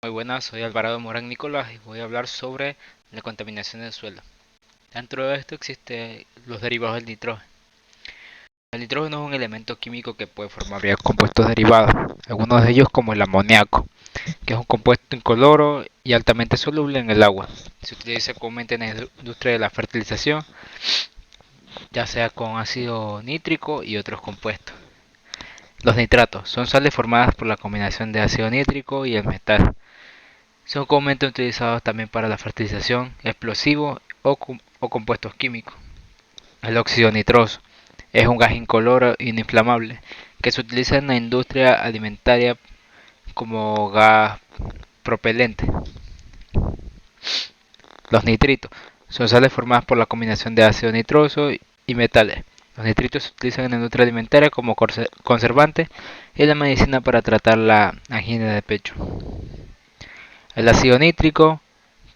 Muy buenas, soy Alvarado Morán Nicolás y voy a hablar sobre la contaminación del suelo. Dentro de esto existen los derivados del nitrógeno. El nitrógeno es un elemento químico que puede formar varios compuestos derivados, algunos de ellos como el amoníaco, que es un compuesto incoloro y altamente soluble en el agua. Se utiliza comúnmente en la industria de la fertilización, ya sea con ácido nítrico y otros compuestos. Los nitratos son sales formadas por la combinación de ácido nítrico y el metal. Son comúnmente utilizados también para la fertilización, explosivos o compuestos químicos. El óxido nitroso es un gas incoloro e inflamable que se utiliza en la industria alimentaria como gas propelente. Los nitritos son sales formadas por la combinación de ácido nitroso y metales. Los nitritos se utilizan en la industria alimentaria como conservante y en la medicina para tratar la angina de pecho. El ácido nítrico,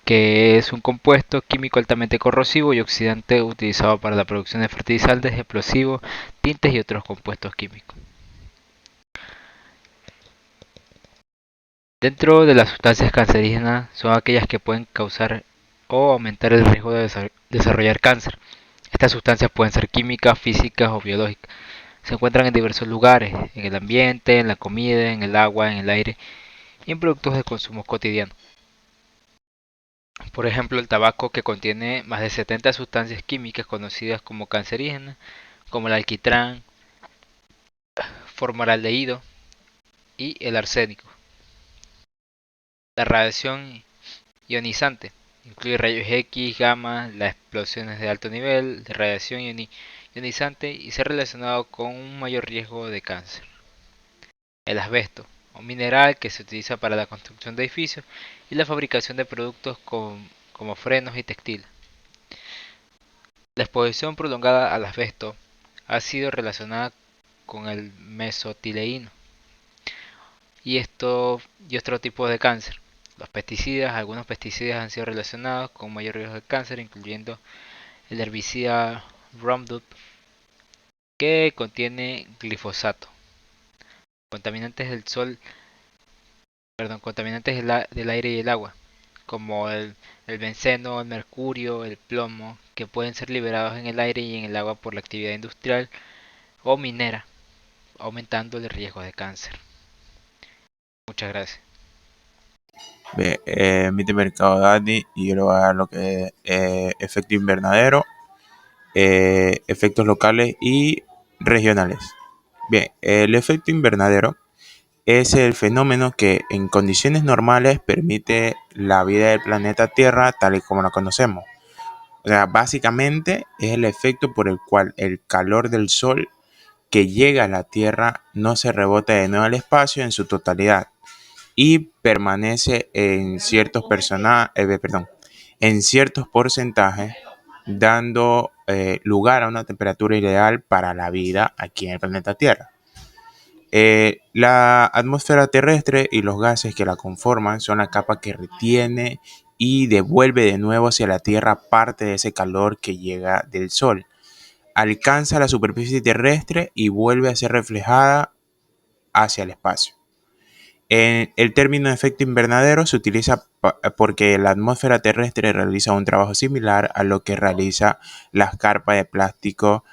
que es un compuesto químico altamente corrosivo y oxidante utilizado para la producción de fertilizantes, explosivos, tintes y otros compuestos químicos. Dentro de las sustancias cancerígenas son aquellas que pueden causar o aumentar el riesgo de desarrollar cáncer. Estas sustancias pueden ser químicas, físicas o biológicas. Se encuentran en diversos lugares, en el ambiente, en la comida, en el agua, en el aire y en productos de consumo cotidiano. Por ejemplo, el tabaco, que contiene más de 70 sustancias químicas conocidas como cancerígenas, como el alquitrán, formaldehído y el arsénico. La radiación ionizante incluye rayos X, gamma, las explosiones de alto nivel de radiación ionizante y se ha relacionado con un mayor riesgo de cáncer. El asbesto, un mineral que se utiliza para la construcción de edificios y la fabricación de productos como frenos y textiles. La exposición prolongada al asbesto ha sido relacionada con el mesotileíno y otro tipo de cáncer. Algunos pesticidas han sido relacionados con mayor riesgo de cáncer, incluyendo el herbicida Roundup, que contiene glifosato. Contaminantes del sol, contaminantes del aire y el agua, como el benceno, el mercurio, el plomo, que pueden ser liberados en el aire y en el agua por la actividad industrial o minera, aumentando el riesgo de cáncer. Muchas gracias. Bien, mi mercado Dani y yo le voy a dar lo que es efecto invernadero, efectos locales y regionales. Bien, el efecto invernadero es el fenómeno que en condiciones normales permite la vida del planeta Tierra tal y como la conocemos. O sea, básicamente es el efecto por el cual el calor del Sol que llega a la Tierra no se rebota de nuevo al espacio en su totalidad y permanece en en ciertos porcentajes, dando lugar a una temperatura ideal para la vida aquí en el planeta Tierra. La atmósfera terrestre y los gases que la conforman son la capa que retiene y devuelve de nuevo hacia la Tierra parte de ese calor que llega del Sol. Alcanza la superficie terrestre y vuelve a ser reflejada hacia el espacio. El término efecto invernadero se utiliza porque la atmósfera terrestre realiza un trabajo similar a lo que realiza las carpas de plástico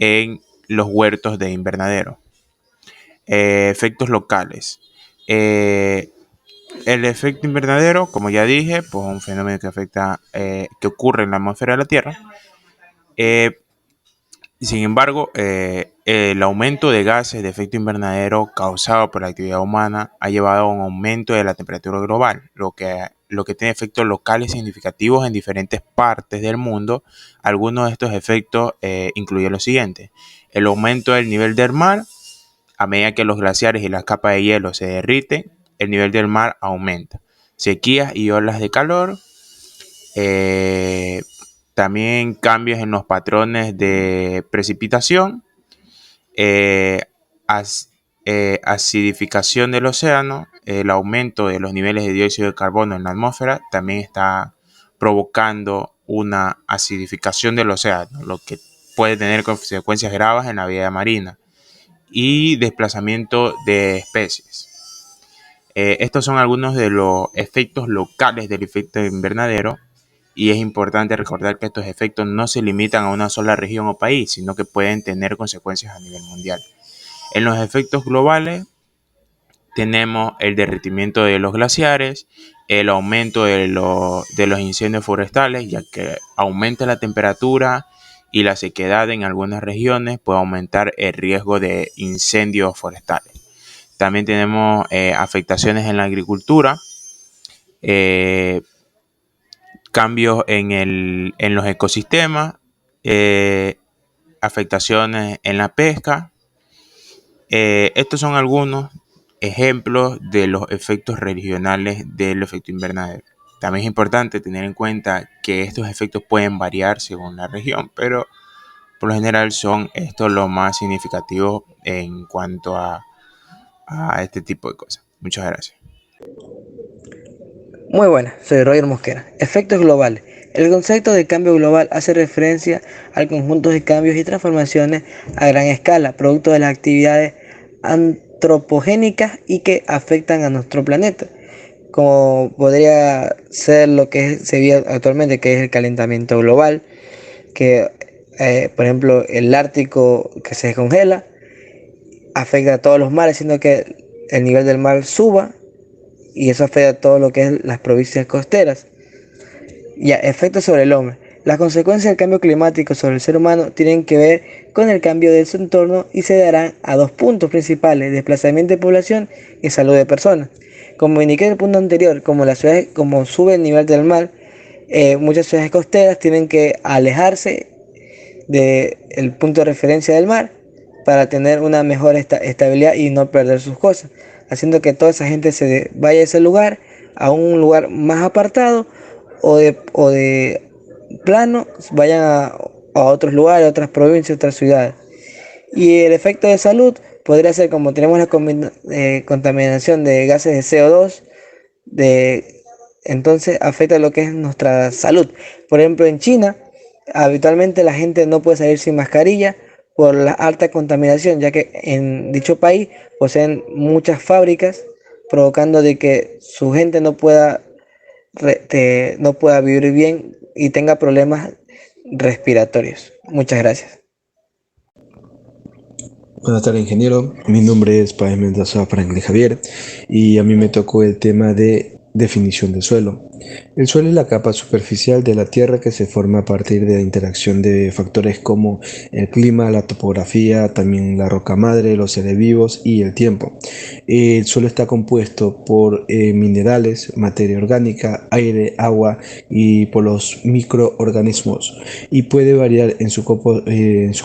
en los huertos de invernadero. Efectos locales. Eh, el efecto invernadero, como ya dije, pues es un fenómeno que ocurre en la atmósfera de la Tierra. Eh, Sin embargo, el aumento de gases de efecto invernadero causado por la actividad humana ha llevado a un aumento de la temperatura global, lo que tiene efectos locales significativos en diferentes partes del mundo. Algunos de estos efectos incluyen lo siguiente: el aumento del nivel del mar. A medida que los glaciares y las capas de hielo se derriten, el nivel del mar aumenta. Sequías y olas de calor. Eh, También cambios en los patrones de precipitación, eh, as- acidificación del océano, el aumento de los niveles de dióxido de carbono en la atmósfera también está provocando una acidificación del océano, lo que puede tener consecuencias graves en la vida marina y desplazamiento de especies. Estos son algunos de los efectos locales del efecto invernadero y es importante recordar que estos efectos no se limitan a una sola región o país, sino que pueden tener consecuencias a nivel mundial. En los efectos globales tenemos el derretimiento de los glaciares, el aumento de los incendios forestales, ya que aumenta la temperatura y la sequedad en algunas regiones puede aumentar el riesgo de incendios forestales. También tenemos afectaciones en la agricultura, eh, cambios en los ecosistemas, eh, afectaciones en la pesca. Estos son algunos ejemplos de los efectos regionales del efecto invernadero. También es importante tener en cuenta que estos efectos pueden variar según la región, pero por lo general son estos los más significativos en cuanto a este tipo de cosas. Muchas gracias. Muy buenas, soy Roger Mosquera. Efectos globales. El concepto de cambio global hace referencia al conjunto de cambios y transformaciones a gran escala, producto de las actividades antropogénicas y que afectan a nuestro planeta, como podría ser lo que se ve actualmente, que es el calentamiento global, que por ejemplo el Ártico que se congela afecta a todos los mares, haciendo que el nivel del mar suba y eso afecta a todo lo que es las provincias costeras. Ya, efectos sobre el hombre. Las consecuencias del cambio climático sobre el ser humano tienen que ver con el cambio de su entorno y se darán a dos puntos principales: desplazamiento de población y salud de personas. Como indiqué en el punto anterior, como las ciudades, como sube el nivel del mar, muchas ciudades costeras tienen que alejarse del punto de referencia del mar para tener una mejor estabilidad y no perder sus cosas, haciendo que toda esa gente se vaya a ese lugar, a un lugar más apartado o de plano, vayan a otros lugares, a otras provincias, otras ciudades. Y el efecto de salud podría ser como tenemos la contaminación de gases de CO2, entonces afecta lo que es nuestra salud. Por ejemplo, en China, habitualmente la gente no puede salir sin mascarilla por la alta contaminación, ya que en dicho país poseen muchas fábricas, provocando de que su gente no pueda vivir bien y tenga problemas respiratorios. Muchas gracias. Buenas tardes, ingeniero. Mi nombre es Páez Mendoza Franklin Javier y a mí me tocó el tema de definición de suelo. El suelo es la capa superficial de la Tierra que se forma a partir de la interacción de factores como el clima, la topografía, también la roca madre, los seres vivos y el tiempo. El suelo está compuesto por minerales, materia orgánica, aire, agua y por los microorganismos y puede variar en su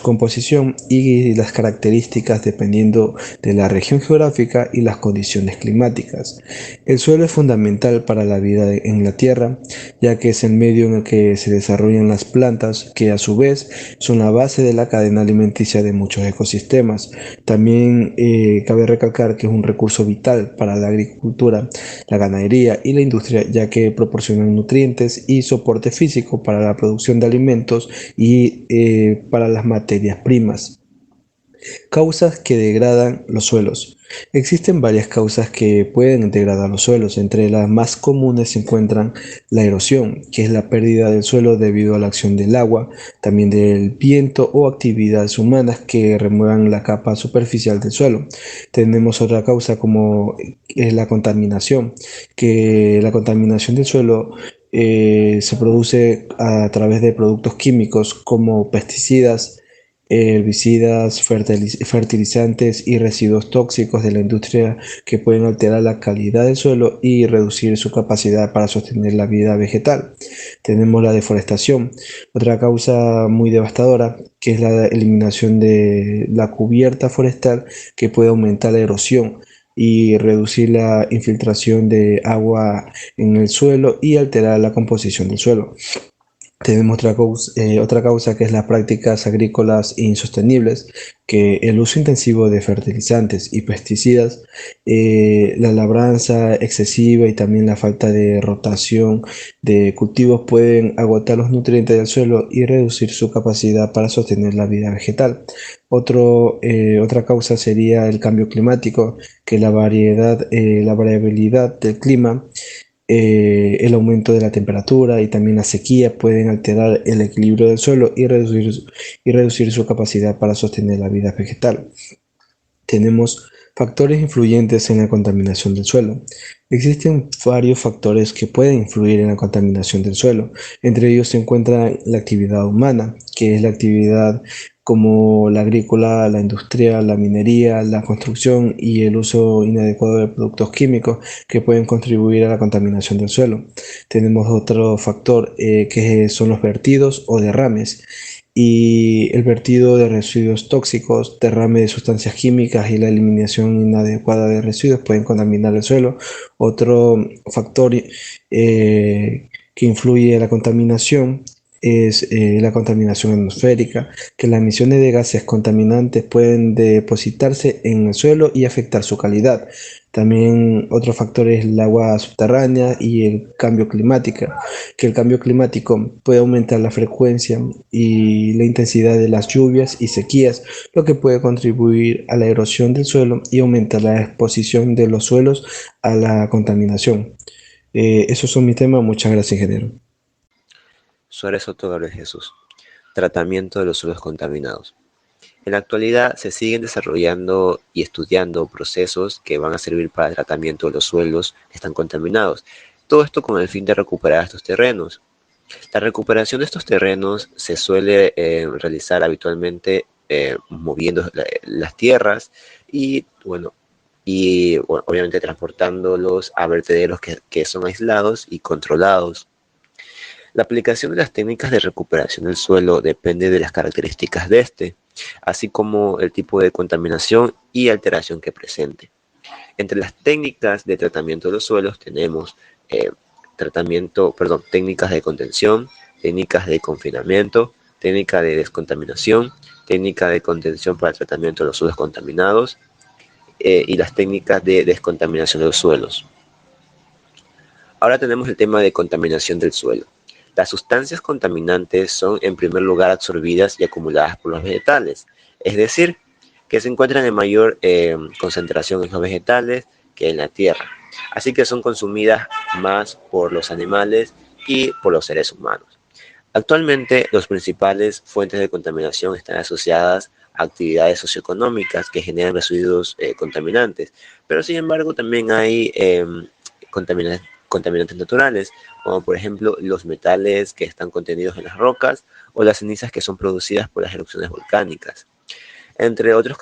composición y las características dependiendo de la región geográfica y las condiciones climáticas. El suelo es fundamental para la vida en la Tierra, ya que es el medio en el que se desarrollan las plantas, que a su vez son la base de la cadena alimenticia de muchos ecosistemas. También cabe recalcar que es un recurso vital para la agricultura, la ganadería y la industria, ya que proporcionan nutrientes y soporte físico para la producción de alimentos y para las materias primas. Causas que degradan los suelos. Existen varias causas que pueden degradar los suelos. Entre las más comunes se encuentran la erosión, que es la pérdida del suelo debido a la acción del agua, también del viento o actividades humanas que remuevan la capa superficial del suelo. Tenemos otra causa como es la contaminación, que la contaminación del suelo se produce a través de productos químicos como pesticidas, herbicidas, fertilizantes y residuos tóxicos de la industria que pueden alterar la calidad del suelo y reducir su capacidad para sostener la vida vegetal. Tenemos la deforestación, otra causa muy devastadora, que es la eliminación de la cubierta forestal, que puede aumentar la erosión y reducir la infiltración de agua en el suelo y alterar la composición del suelo. Tenemos otra causa que es las prácticas agrícolas insostenibles, que el uso intensivo de fertilizantes y pesticidas, la labranza excesiva y también la falta de rotación de cultivos pueden agotar los nutrientes del suelo y reducir su capacidad para sostener la vida vegetal. Otra causa sería el cambio climático, que la variabilidad del clima, el aumento de la temperatura y también la sequía pueden alterar el equilibrio del suelo y reducir su capacidad para sostener la vida vegetal. Tenemos factores influyentes en la contaminación del suelo. Existen varios factores que pueden influir en la contaminación del suelo. Entre ellos se encuentra la actividad humana, que es la actividad como la agrícola, la industrial, la minería, la construcción y el uso inadecuado de productos químicos que pueden contribuir a la contaminación del suelo. Tenemos otro factor que son los vertidos o derrames, y el vertido de residuos tóxicos, derrame de sustancias químicas y la eliminación inadecuada de residuos pueden contaminar el suelo. Otro factor que influye en la contaminación es la contaminación atmosférica, que las emisiones de gases contaminantes pueden depositarse en el suelo y afectar su calidad. También otro factor es el agua subterránea y el cambio climático, que el cambio climático puede aumentar la frecuencia y la intensidad de las lluvias y sequías, lo que puede contribuir a la erosión del suelo y aumentar la exposición de los suelos a la contaminación. Esos son mis temas. Muchas gracias, ingeniero. Suárez Soto Gabriel Jesús. Tratamiento de los suelos contaminados. En la actualidad se siguen desarrollando y estudiando procesos que van a servir para el tratamiento de los suelos que están contaminados. Todo esto con el fin de recuperar estos terrenos. La recuperación de estos terrenos se suele realizar habitualmente moviendo las tierras y, obviamente transportándolos a vertederos que son aislados y controlados. La aplicación de las técnicas de recuperación del suelo depende de las características de este, así como el tipo de contaminación y alteración que presente. Entre las técnicas de tratamiento de los suelos tenemos técnicas de contención, técnicas de confinamiento, técnica de descontaminación, técnica de contención para el tratamiento de los suelos contaminados y las técnicas de descontaminación de los suelos. Ahora tenemos el tema de contaminación del suelo. Las sustancias contaminantes son en primer lugar absorbidas y acumuladas por los vegetales, es decir, que se encuentran en mayor concentración en los vegetales que en la tierra, así que son consumidas más por los animales y por los seres humanos. Actualmente, las principales fuentes de contaminación están asociadas a actividades socioeconómicas que generan residuos contaminantes, pero sin embargo también hay contaminantes naturales, como por ejemplo los metales que están contenidos en las rocas o las cenizas que son producidas por las erupciones volcánicas. Entre otros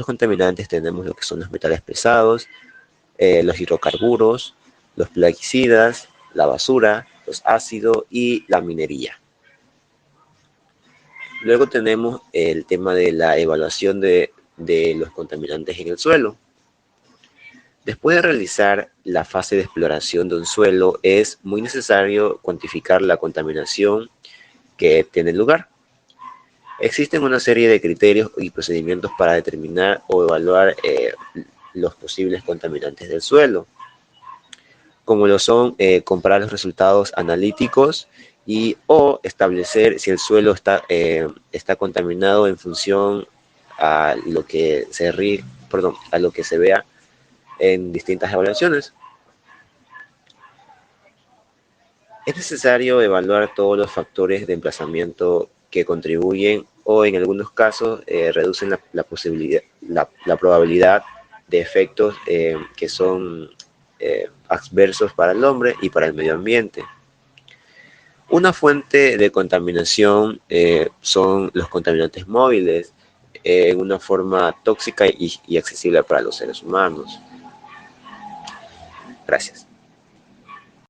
contaminantes tenemos lo que son los metales pesados, los hidrocarburos, los plaguicidas, la basura, los ácidos y la minería. Luego tenemos el tema de la evaluación de los contaminantes en el suelo. Después de realizar la fase de exploración de un suelo, es muy necesario cuantificar la contaminación que tiene lugar. Existen una serie de criterios y procedimientos para determinar o evaluar los posibles contaminantes del suelo, como lo son comparar los resultados analíticos o establecer si el suelo está contaminado en función a lo que se vea en distintas evaluaciones. Es necesario evaluar todos los factores de emplazamiento que contribuyen o en algunos casos reducen la probabilidad de efectos que son adversos para el hombre y para el medio ambiente. Una fuente de contaminación son los contaminantes móviles en una forma tóxica y accesible para los seres humanos. Gracias.